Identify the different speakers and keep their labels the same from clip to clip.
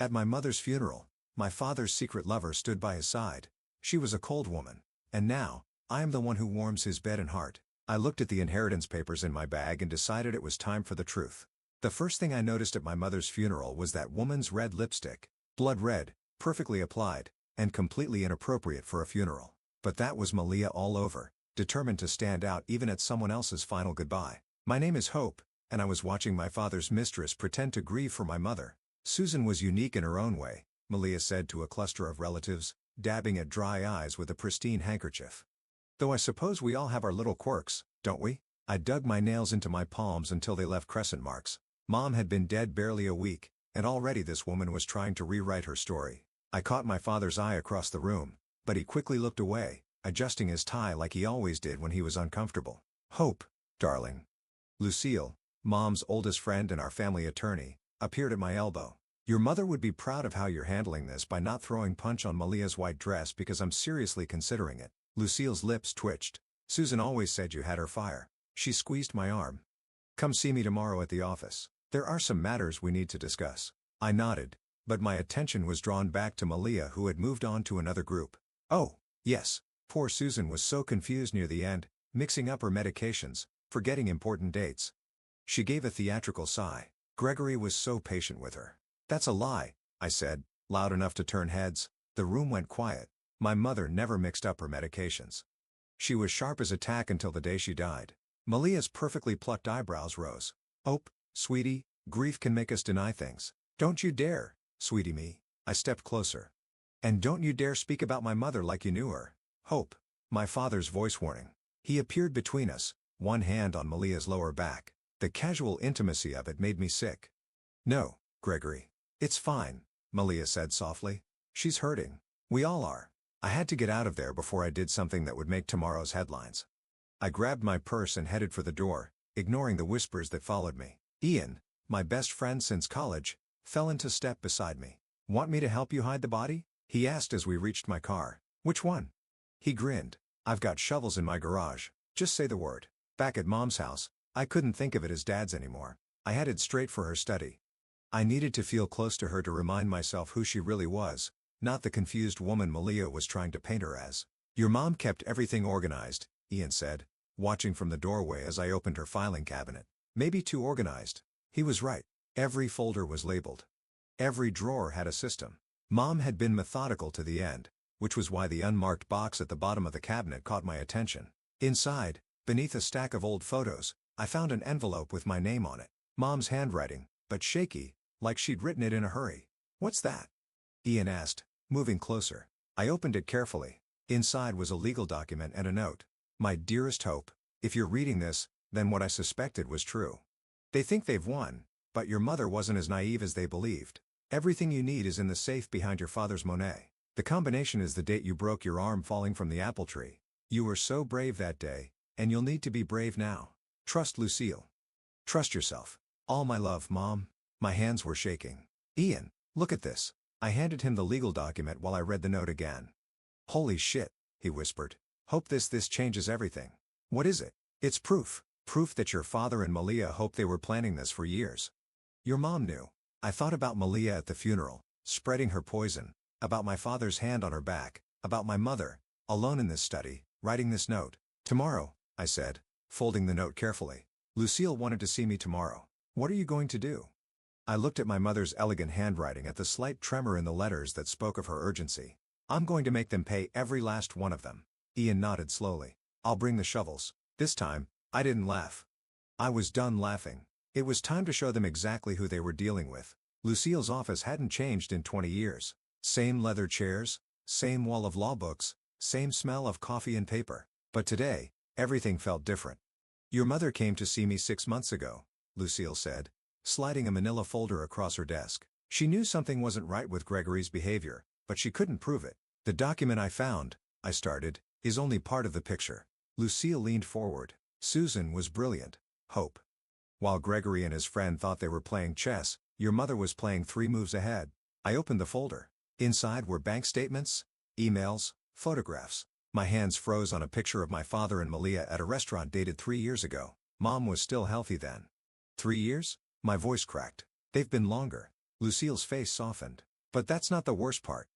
Speaker 1: At my mother's funeral, my father's secret lover stood by his side. She was a cold woman. And now, I am the one who warms his bed and heart. I looked at the inheritance papers in my bag and decided it was time for the truth. The first thing I noticed at my mother's funeral was that woman's red lipstick. Blood red, perfectly applied, and completely inappropriate for a funeral. But that was Malia all over, determined to stand out even at someone else's final goodbye. My name is Hope, and I was watching my father's mistress pretend to grieve for my mother. Susan was unique in her own way, Malia said to a cluster of relatives, dabbing at dry eyes with a pristine handkerchief. Though I suppose we all have our little quirks, don't we? I dug my nails into my palms until they left crescent marks. Mom had been dead barely a week, and already this woman was trying to rewrite her story. I caught my father's eye across the room, but he quickly looked away, adjusting his tie like he always did when he was uncomfortable. Hope, darling. Lucille, Mom's oldest friend and our family attorney, appeared at my elbow. Your mother would be proud of how you're handling this by not throwing punch on Malia's white dress because I'm seriously considering it. Lucille's lips twitched. Susan always said you had her fire. She squeezed my arm. Come see me tomorrow at the office. There are some matters we need to discuss. I nodded, but my attention was drawn back to Malia, who had moved on to another group. Oh, yes. Poor Susan was so confused near the end, mixing up her medications, forgetting important dates. She gave a theatrical sigh. Gregory was so patient with her. That's a lie, I said, loud enough to turn heads. The room went quiet. My mother never mixed up her medications. She was sharp as a tack until the day she died. Malia's perfectly plucked eyebrows rose. Hope, sweetie, grief can make us deny things. Don't you dare, sweetie me. I stepped closer. And don't you dare speak about my mother like you knew her. Hope. My father's voice warning. He appeared between us, one hand on Malia's lower back. The casual intimacy of it made me sick. No, Gregory. It's fine, Malia said softly. She's hurting. We all are. I had to get out of there before I did something that would make tomorrow's headlines. I grabbed my purse and headed for the door, ignoring the whispers that followed me. Ian, my best friend since college, fell into step beside me. Want me to help you hide the body? He asked as we reached my car. Which one? He grinned. I've got shovels in my garage. Just say the word. Back at Mom's house, I couldn't think of it as Dad's anymore. I headed straight for her study. I needed to feel close to her to remind myself who she really was, not the confused woman Malia was trying to paint her as. Your mom kept everything organized, Ian said, watching from the doorway as I opened her filing cabinet. Maybe too organized. He was right. Every folder was labeled. Every drawer had a system. Mom had been methodical to the end, which was why the unmarked box at the bottom of the cabinet caught my attention. Inside, beneath a stack of old photos, I found an envelope with my name on it. Mom's handwriting, but shaky, like she'd written it in a hurry. What's that? Ian asked, moving closer. I opened it carefully. Inside was a legal document and a note. My dearest Hope, if you're reading this, then what I suspected was true. They think they've won, but your mother wasn't as naive as they believed. Everything you need is in the safe behind your father's Monet. The combination is the date you broke your arm falling from the apple tree. You were so brave that day, and you'll need to be brave now. Trust Lucille. Trust yourself. All my love, Mom. My hands were shaking. Ian, look at this. I handed him the legal document while I read the note again. Holy shit, he whispered. Hope this changes everything. What is it? It's proof. Proof that your father and Malia hoped they were planning this for years. Your mom knew. I thought about Malia at the funeral, spreading her poison, about my father's hand on her back, about my mother, alone in this study, writing this note. Tomorrow, I said, folding the note carefully. Lucille wanted to see me tomorrow. What are you going to do? I looked at my mother's elegant handwriting at the slight tremor in the letters that spoke of her urgency. I'm going to make them pay every last one of them. Ian nodded slowly. I'll bring the shovels. This time, I didn't laugh. I was done laughing. It was time to show them exactly who they were dealing with. Lucille's office hadn't changed in 20 years. Same leather chairs, same wall of law books, same smell of coffee and paper. But today, everything felt different. Your mother came to see me 6 months ago, Lucille said, sliding a manila folder across her desk. She knew something wasn't right with Gregory's behavior, but she couldn't prove it. The document I found, I started, is only part of the picture. Lucille leaned forward. Susan was brilliant. Hope. While Gregory and his friend thought they were playing chess, your mother was playing 3 moves ahead. I opened the folder. Inside were bank statements, emails, photographs. My hands froze on a picture of my father and Malia at a restaurant dated 3 years ago. Mom was still healthy then. 3 years? My voice cracked. They've been longer. Lucille's face softened. But that's not the worst part.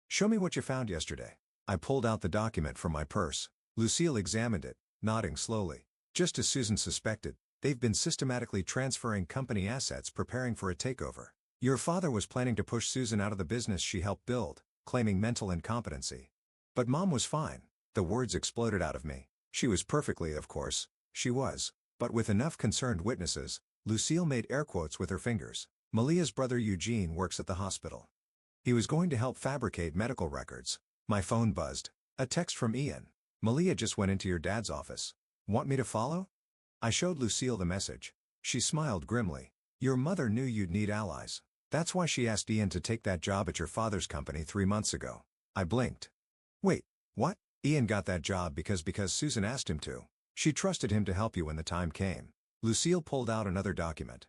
Speaker 1: Show me what you found yesterday. I pulled out the document from my purse. Lucille examined it, nodding slowly. Just as Susan suspected, they've been systematically transferring company assets preparing for a takeover. Your father was planning to push Susan out of the business she helped build, claiming mental incompetency. But Mom was fine. The words exploded out of me. She was perfectly, of course. She was. But with enough concerned witnesses, Lucille made air quotes with her fingers. Malia's brother Eugene works at the hospital. He was going to help fabricate medical records. My phone buzzed. A text from Ian. Malia just went into your dad's office. Want me to follow? I showed Lucille the message. She smiled grimly. Your mother knew you'd need allies. That's why she asked Ian to take that job at your father's company 3 months ago. I blinked. Wait, what? Ian got that job because Susan asked him to. She trusted him to help you when the time came. Lucille pulled out another document.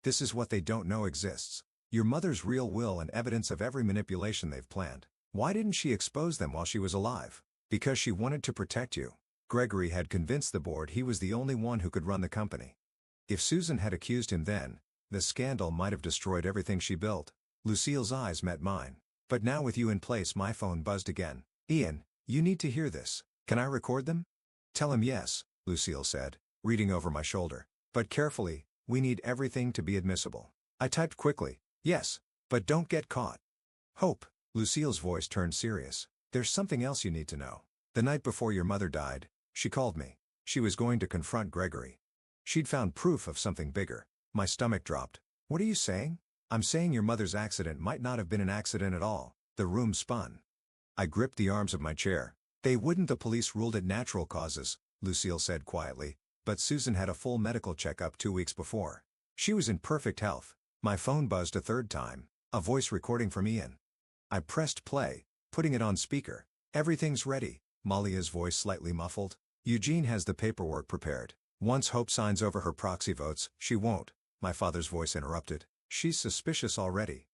Speaker 1: This is what they don't know exists. Your mother's real will and evidence of every manipulation they've planned. Why didn't she expose them while she was alive? Because she wanted to protect you. Gregory had convinced the board he was the only one who could run the company. If Susan had accused him then, the scandal might have destroyed everything she built. Lucille's eyes met mine. But now with you in place, my phone buzzed again. Ian, you need to hear this. Can I record them? Tell him yes, Lucille said, reading over my shoulder. But carefully, we need everything to be admissible. I typed quickly, yes, but don't get caught. Hope, Lucille's voice turned serious. There's something else you need to know. The night before your mother died, she called me. She was going to confront Gregory. She'd found proof of something bigger. My stomach dropped. What are you saying? I'm saying your mother's accident might not have been an accident at all. The room spun. I gripped the arms of my chair. They wouldn't. The police ruled it natural causes, Lucille said quietly, but Susan had a full medical checkup 2 weeks before. She was in perfect health. My phone buzzed a third time. A voice recording from Ian. I pressed play, putting it on speaker. Everything's ready, Malia's voice slightly muffled. Eugene has the paperwork prepared. Once Hope signs over her proxy votes, she won't, my father's voice interrupted. She's suspicious already.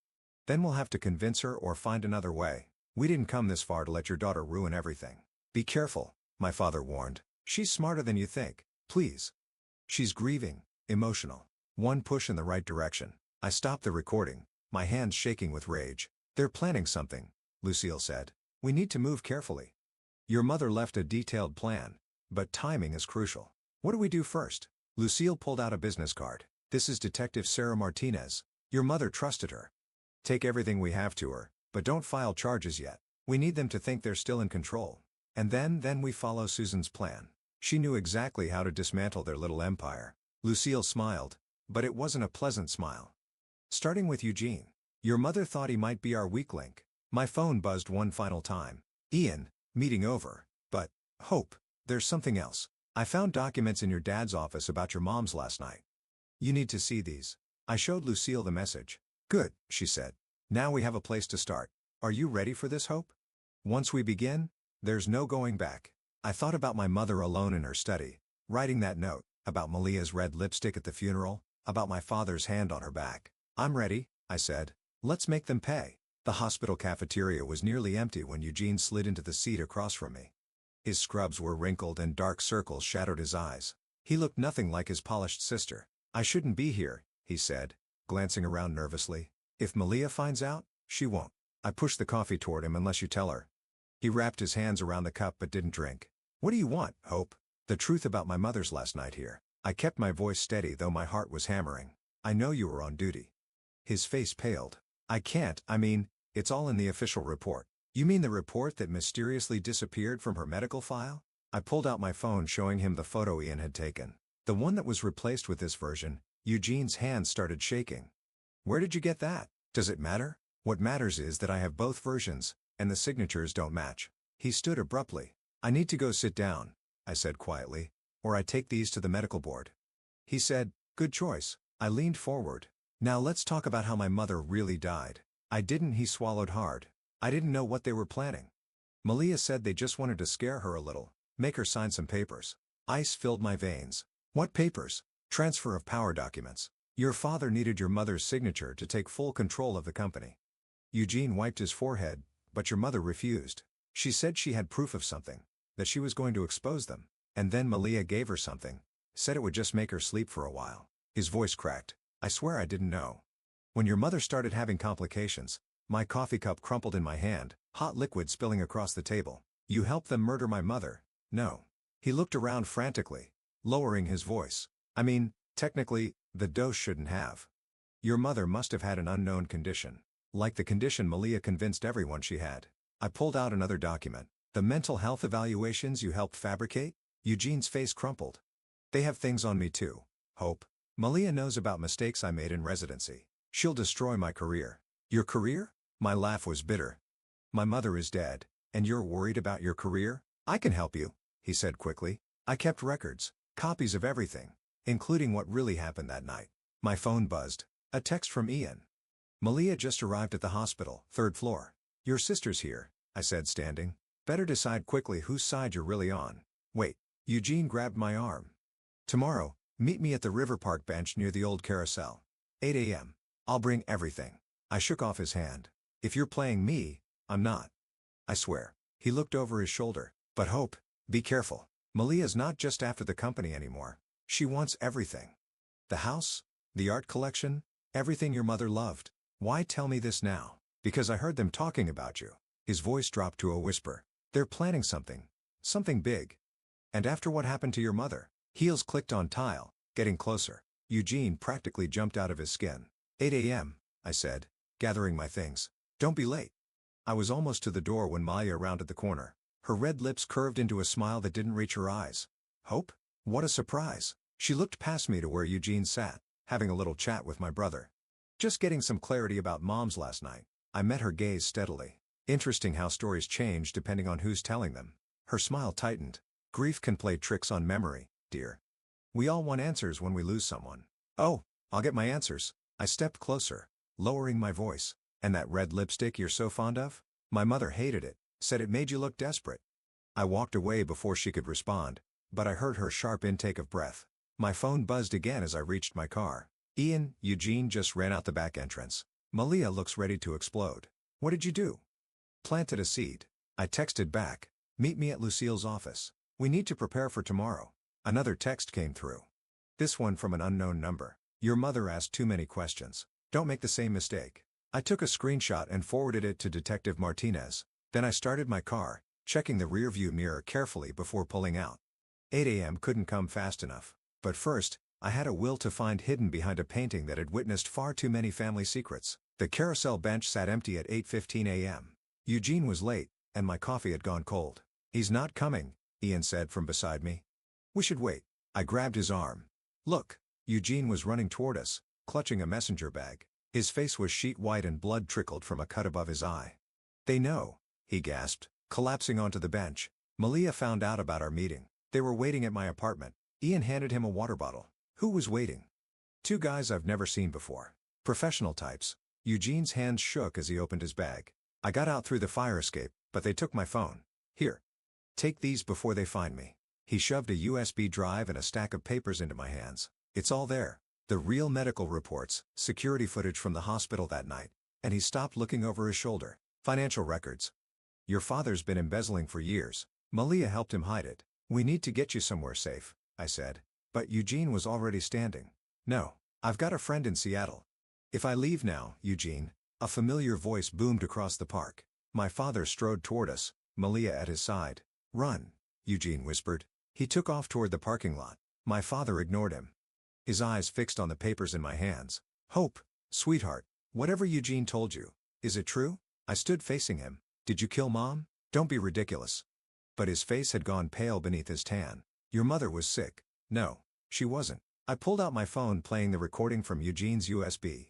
Speaker 1: Then we'll have to convince her or find another way. We didn't come this far to let your daughter ruin everything. Be careful, my father warned. She's smarter than you think. Please. She's grieving, emotional. One push in the right direction. I stopped the recording, my hands shaking with rage. They're planning something, Lucille said. We need to move carefully. Your mother left a detailed plan, but timing is crucial. What do we do first? Lucille pulled out a business card. This is Detective Sarah Martinez. Your mother trusted her. Take everything we have to her, but don't file charges yet. We need them to think they're still in control. And then we follow Susan's plan. She knew exactly how to dismantle their little empire. Lucille smiled, but it wasn't a pleasant smile. Starting with Eugene. Your mother thought he might be our weak link. My phone buzzed one final time. Ian, meeting over. But, Hope, there's something else. I found documents in your dad's office about your mom's last night. You need to see these. I showed Lucille the message. Good, she said. Now we have a place to start. Are you ready for this, Hope? Once we begin, there's no going back. I thought about my mother alone in her study, writing that note, about Malia's red lipstick at the funeral, about my father's hand on her back. I'm ready, I said. Let's make them pay. The hospital cafeteria was nearly empty when Eugene slid into the seat across from me. His scrubs were wrinkled and dark circles shadowed his eyes. He looked nothing like his polished sister. I shouldn't be here, he said, glancing around nervously. If Malia finds out, she won't. I pushed the coffee toward him. Unless you tell her. He wrapped his hands around the cup but didn't drink. What do you want, Hope? The truth about my mother's last night here. I kept my voice steady though my heart was hammering. I know you were on duty. His face paled. I can't. It's all in the official report. You mean the report that mysteriously disappeared from her medical file? I pulled out my phone showing him the photo Ian had taken. The one that was replaced with this version. Eugene's hands started shaking. Where did you get that? Does it matter? What matters is that I have both versions, and the signatures don't match. He stood abruptly. I need to go sit down, I said quietly, or I take these to the medical board. He said, good choice. I leaned forward. Now let's talk about how my mother really died. I didn't. He swallowed hard. I didn't know what they were planning. Malia said they just wanted to scare her a little, make her sign some papers. Ice filled my veins. What papers? Transfer of power documents. Your father needed your mother's signature to take full control of the company. Eugene wiped his forehead, but your mother refused. She said she had proof of something, that she was going to expose them. And then Malia gave her something, said it would just make her sleep for a while. His voice cracked. I swear I didn't know. When your mother started having complications, My coffee cup crumpled in my hand, hot liquid spilling across the table. You helped them murder my mother? No. He looked around frantically, lowering his voice. I mean, technically, the dose shouldn't have. Your mother must have had an unknown condition. Like the condition Malia convinced everyone she had. I pulled out another document. The mental health evaluations you helped fabricate? Eugene's face crumpled. They have things on me too. Hope. Malia knows about mistakes I made in residency. She'll destroy my career. Your career? My laugh was bitter. My mother is dead, and you're worried about your career? I can help you, he said quickly. I kept records, copies of everything, including what really happened that night. My phone buzzed. A text from Ian. Malia just arrived at the hospital, 3rd floor. Your sister's here, I said standing. Better decide quickly whose side you're really on. Wait. Eugene grabbed my arm. Tomorrow, meet me at the River Park bench near the old carousel. 8 a.m. I'll bring everything. I shook off his hand. If you're playing me, I'm not. I swear. He looked over his shoulder. But Hope, be careful. Malia's not just after the company anymore. She wants everything. The house, the art collection, everything your mother loved. Why tell me this now? Because I heard them talking about you. His voice dropped to a whisper. They're planning something. Something big. And after what happened to your mother? Heels clicked on tile, getting closer. Eugene practically jumped out of his skin. 8 a.m., I said, gathering my things. Don't be late. I was almost to the door when Malia rounded the corner. Her red lips curved into a smile that didn't reach her eyes. Hope? What a surprise. She looked past me to where Eugene sat, having a little chat with my brother. Just getting some clarity about Mom's last night. I met her gaze steadily. Interesting how stories change depending on who's telling them. Her smile tightened. Grief can play tricks on memory, dear. We all want answers when we lose someone. Oh, I'll get my answers. I stepped closer, lowering my voice. And that red lipstick you're so fond of? My mother hated it, said it made you look desperate. I walked away before she could respond, but I heard her sharp intake of breath. My phone buzzed again as I reached my car. Ian, Eugene just ran out the back entrance. Malia looks ready to explode. What did you do? Planted a seed. I texted back. Meet me at Lucille's office. We need to prepare for tomorrow. Another text came through. This one from an unknown number. Your mother asked too many questions. Don't make the same mistake. I took a screenshot and forwarded it to Detective Martinez. Then I started my car, checking the rearview mirror carefully before pulling out. 8 a.m. couldn't come fast enough. But first, I had a will to find hidden behind a painting that had witnessed far too many family secrets. The carousel bench sat empty at 8:15 a.m. Eugene was late, and my coffee had gone cold. He's not coming, Ian said from beside me. We should wait. I grabbed his arm. Look, Eugene was running toward us, clutching a messenger bag. His face was sheet white and blood trickled from a cut above his eye. They know, he gasped, collapsing onto the bench. Malia found out about our meeting. They were waiting at my apartment. Ian handed him a water bottle. Who was waiting? Two guys I've never seen before. Professional types. Eugene's hands shook as he opened his bag. I got out through the fire escape, but they took my phone. Here. Take these before they find me. He shoved a USB drive and a stack of papers into my hands. It's all there. The real medical reports, security footage from the hospital that night. And he stopped looking over his shoulder. Financial records. Your father's been embezzling for years. Malia helped him hide it. We need to get you somewhere safe, I said. But Eugene was already standing. No, I've got a friend in Seattle. If I leave now, Eugene, a familiar voice boomed across the park. My father strode toward us, Malia at his side. Run, Eugene whispered. He took off toward the parking lot. My father ignored him. His eyes fixed on the papers in my hands. Hope, sweetheart, whatever Eugene told you, is it true? I stood facing him. Did you kill Mom? Don't be ridiculous. But his face had gone pale beneath his tan. Your mother was sick. No, she wasn't. I pulled out my phone playing the recording from Eugene's USB.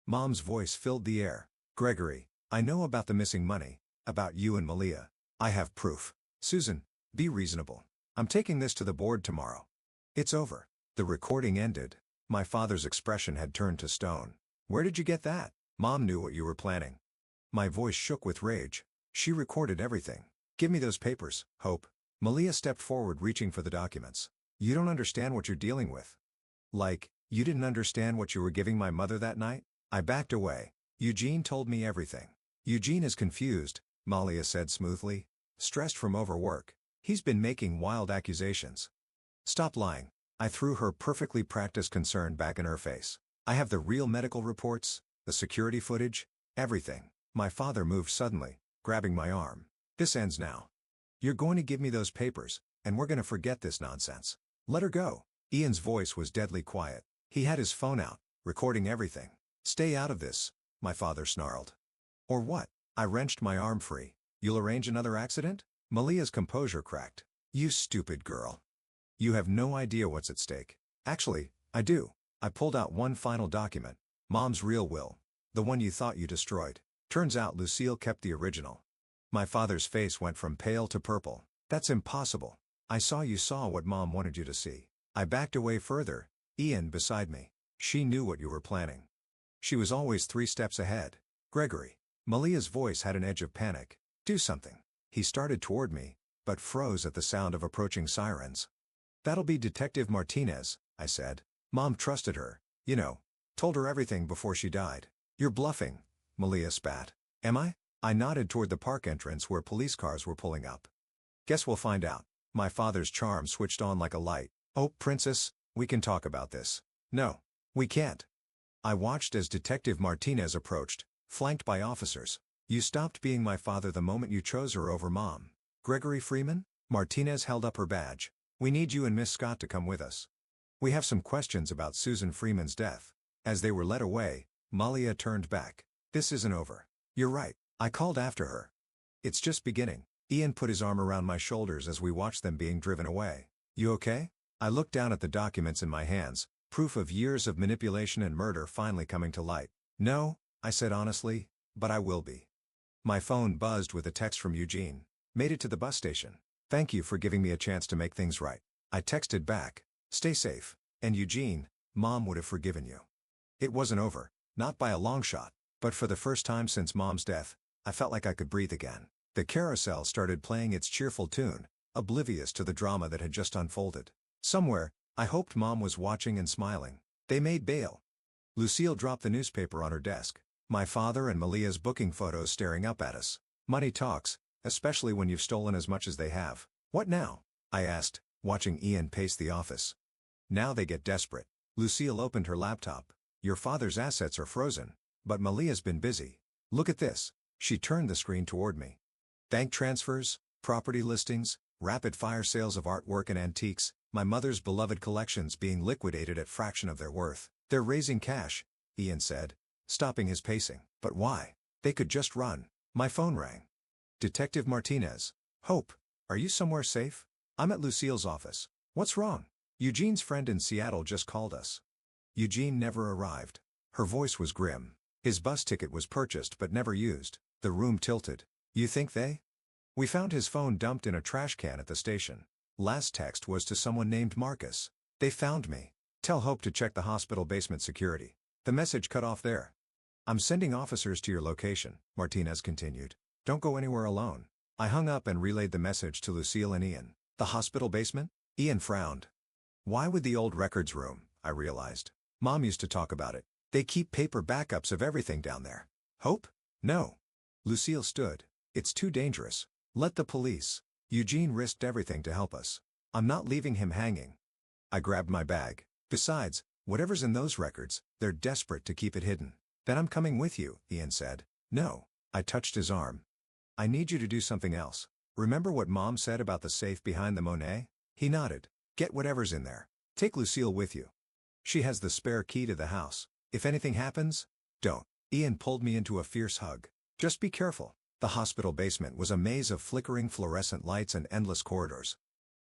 Speaker 1: Mom's voice filled the air. Gregory, I know about the missing money, about you and Malia. I have proof. Susan, be reasonable. I'm taking this to the board tomorrow. It's over. The recording ended. My father's expression had turned to stone. Where did you get that? Mom knew what you were planning. My voice shook with rage. She recorded everything. Give me those papers, Hope. Malia stepped forward reaching for the documents. You don't understand what you're dealing with. Like, you didn't understand what you were giving my mother that night? I backed away. Eugene told me everything. Eugene is confused, Malia said smoothly. Stressed from overwork. He's been making wild accusations. Stop lying. I threw her perfectly practiced concern back in her face. I have the real medical reports, the security footage, everything. My father moved suddenly, grabbing my arm. This ends now. You're going to give me those papers, and we're going to forget this nonsense. Let her go. Ian's voice was deadly quiet. He had his phone out, recording everything. Stay out of this, my father snarled. Or what? I wrenched my arm free. You'll arrange another accident? Malia's composure cracked. You stupid girl. You have no idea what's at stake. Actually, I do. I pulled out one final document. Mom's real will. The one you thought you destroyed. Turns out Lucille kept the original. My father's face went from pale to purple. That's impossible. I saw you saw what Mom wanted you to see. I backed away further, Ian beside me. She knew what you were planning. She was always 3 steps ahead. Gregory. Malia's voice had an edge of panic. Do something. He started toward me, but froze at the sound of approaching sirens. That'll be Detective Martinez, I said. Mom trusted her, you know. Told her everything before she died. You're bluffing, Malia spat. Am I? I nodded toward the park entrance where police cars were pulling up. Guess we'll find out. My father's charm switched on like a light. Oh, princess, we can talk about this. No. We can't. I watched as Detective Martinez approached, flanked by officers. You stopped being my father the moment you chose her over Mom. Gregory Freeman? Martinez held up her badge. We need you and Miss Scott to come with us. We have some questions about Susan Freeman's death. As they were led away, Malia turned back. This isn't over. You're right. I called after her. It's just beginning. Ian put his arm around my shoulders as we watched them being driven away. You okay? I looked down at the documents in my hands, proof of years of manipulation and murder finally coming to light. No, I said honestly, but I will be. My phone buzzed with a text from Eugene. Made it to the bus station. Thank you for giving me a chance to make things right. I texted back. Stay safe. And Eugene, Mom would have forgiven you. It wasn't over, not by a long shot, but for the first time since Mom's death, I felt like I could breathe again. The carousel started playing its cheerful tune, oblivious to the drama that had just unfolded. Somewhere, I hoped Mom was watching and smiling. They made bail. Lucille dropped the newspaper on her desk. My father and Malia's booking photos staring up at us. Money talks, especially when you've stolen as much as they have. What now? I asked, watching Ian pace the office. Now they get desperate. Lucille opened her laptop. Your father's assets are frozen, but Malia's been busy. Look at this. She turned the screen toward me. Bank transfers, property listings, rapid-fire sales of artwork and antiques, my mother's beloved collections being liquidated at fraction of their worth. They're raising cash, Ian said, stopping his pacing. But why? They could just run. My phone rang. Detective Martinez. Hope, are you somewhere safe? I'm at Lucille's office. What's wrong? Eugene's friend in Seattle just called us. Eugene never arrived. Her voice was grim. His bus ticket was purchased but never used. The room tilted. You think they? We found his phone dumped in a trash can at the station. Last text was to someone named Marcus. They found me. Tell Hope to check the hospital basement security. The message cut off there. I'm sending officers to your location, Martinez continued. Don't go anywhere alone. I hung up and relayed the message to Lucille and Ian. The hospital basement? Ian frowned. Why would the old records room? I realized. Mom used to talk about it. They keep paper backups of everything down there. Hope? No. Lucille stood. It's too dangerous. Let the police. Eugene risked everything to help us. I'm not leaving him hanging. I grabbed my bag. Besides, whatever's in those records, they're desperate to keep it hidden. Then I'm coming with you, Ian said. No. I touched his arm. I need you to do something else. Remember what Mom said about the safe behind the Monet? He nodded. Get whatever's in there. Take Lucille with you. She has the spare key to the house. If anything happens, don't. Ian pulled me into a fierce hug. Just be careful. The hospital basement was a maze of flickering fluorescent lights and endless corridors.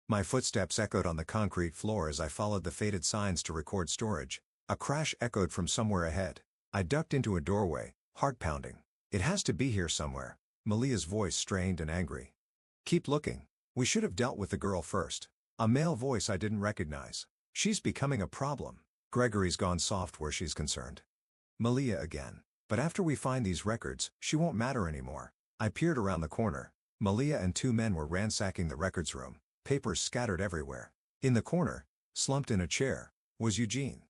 Speaker 1: My footsteps echoed on the concrete floor as I followed the faded signs to record storage. A crash echoed from somewhere ahead. I ducked into a doorway, heart pounding. It has to be here somewhere. Malia's voice strained and angry. Keep looking. We should have dealt with the girl first. A male voice I didn't recognize. She's becoming a problem. Gregory's gone soft where she's concerned. Malia again. But after we find these records, she won't matter anymore. I peered around the corner. Malia and 2 men were ransacking the records room, papers scattered everywhere. In the corner, slumped in a chair, was Eugene.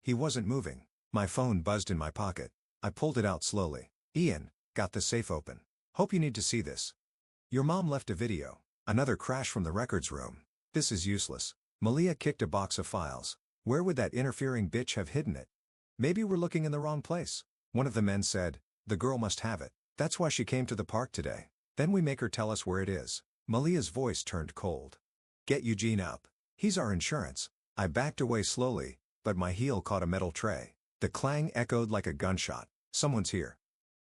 Speaker 1: He wasn't moving. My phone buzzed in my pocket. I pulled it out slowly. Ian, got the safe open. Hope you need to see this. Your mom left a video. Another crash from the records room. This is useless. Malia kicked a box of files. Where would that interfering bitch have hidden it? Maybe we're looking in the wrong place. One of the men said, the girl must have it. That's why she came to the park today. Then we make her tell us where it is. Malia's voice turned cold. Get Eugene up. He's our insurance. I backed away slowly, but my heel caught a metal tray. The clang echoed like a gunshot. Someone's here.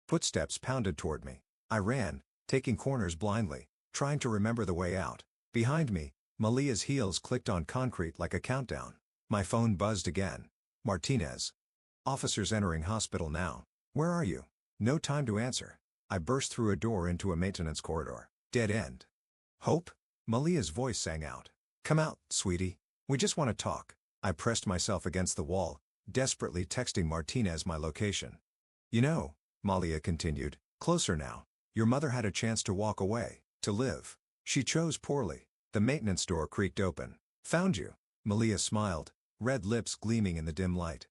Speaker 1: Footsteps pounded toward me. I ran, taking corners blindly, trying to remember the way out. Behind me, Malia's heels clicked on concrete like a countdown. My phone buzzed again. Martinez. Officers entering hospital now. Where are you? No time to answer. I burst through a door into a maintenance corridor. Dead end. Hope? Malia's voice sang out. Come out, sweetie. We just want to talk. I pressed myself against the wall, desperately texting Martinez my location. You know, Malia continued, closer now. Your mother had a chance to walk away, to live. She chose poorly. The maintenance door creaked open. Found you. Malia smiled, red lips gleaming in the dim light.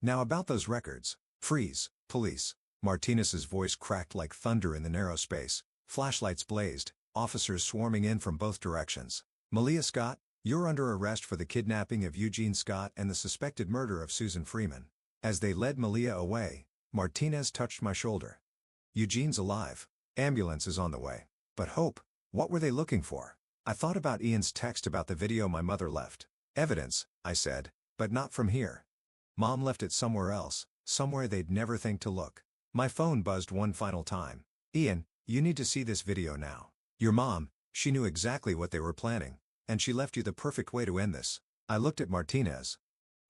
Speaker 1: Now about those records. Freeze, police. Martinez's voice cracked like thunder in the narrow space. Flashlights blazed, officers swarming in from both directions. Malia Scott, you're under arrest for the kidnapping of Eugene Scott and the suspected murder of Susan Freeman. As they led Malia away, Martinez touched my shoulder. Eugene's alive. Ambulance is on the way. But Hope, what were they looking for? I thought about Ian's text about the video my mother left. Evidence, I said, but not from here. Mom left it somewhere else, somewhere they'd never think to look. My phone buzzed one final time. Ian, you need to see this video now. Your mom, she knew exactly what they were planning, and she left you the perfect way to end this. I looked at Martinez.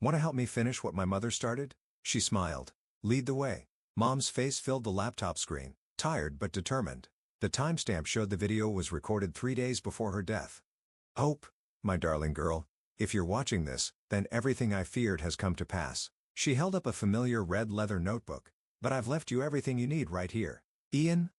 Speaker 1: Want to help me finish what my mother started? She smiled. Lead the way. Mom's face filled the laptop screen, tired but determined. The timestamp showed the video was recorded 3 days before her death. Hope, my darling girl, if you're watching this, then everything I feared has come to pass. She held up a familiar red leather notebook. But I've left you everything you need right here. Ian,